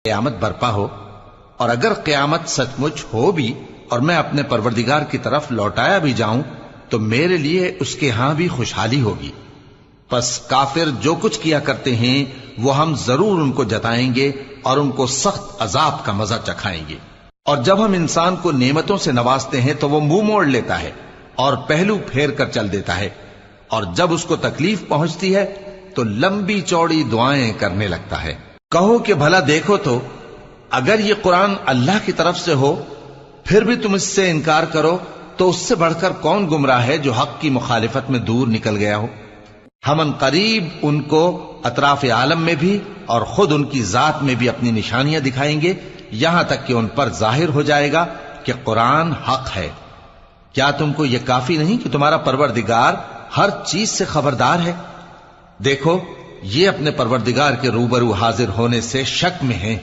قیامت برپا ہو، اور اگر قیامت سچ مچ ہو بھی اور میں اپنے پروردگار کی طرف لوٹایا بھی جاؤں تو میرے لیے اس کے ہاں بھی خوشحالی ہوگی۔ پس کافر جو کچھ کیا کرتے ہیں وہ ہم ضرور ان کو جتائیں گے اور ان کو سخت عذاب کا مزہ چکھائیں گے۔ اور جب ہم انسان کو نعمتوں سے نوازتے ہیں تو وہ منہ موڑ لیتا ہے اور پہلو پھیر کر چل دیتا ہے، اور جب اس کو تکلیف پہنچتی ہے تو لمبی چوڑی دعائیں کرنے لگتا ہے۔ کہو کہ بھلا دیکھو تو اگر یہ قرآن اللہ کی طرف سے ہو پھر بھی تم اس سے انکار کرو تو اس سے بڑھ کر کون گمراہ ہے جو حق کی مخالفت میں دور نکل گیا ہو۔ ہم ان قریب ان کو اطراف عالم میں بھی اور خود ان کی ذات میں بھی اپنی نشانیاں دکھائیں گے، یہاں تک کہ ان پر ظاہر ہو جائے گا کہ قرآن حق ہے۔ کیا تم کو یہ کافی نہیں کہ تمہارا پروردگار ہر چیز سے خبردار ہے؟ دیکھو یہ اپنے پروردگار کے روبرو حاضر ہونے سے شک میں ہیں۔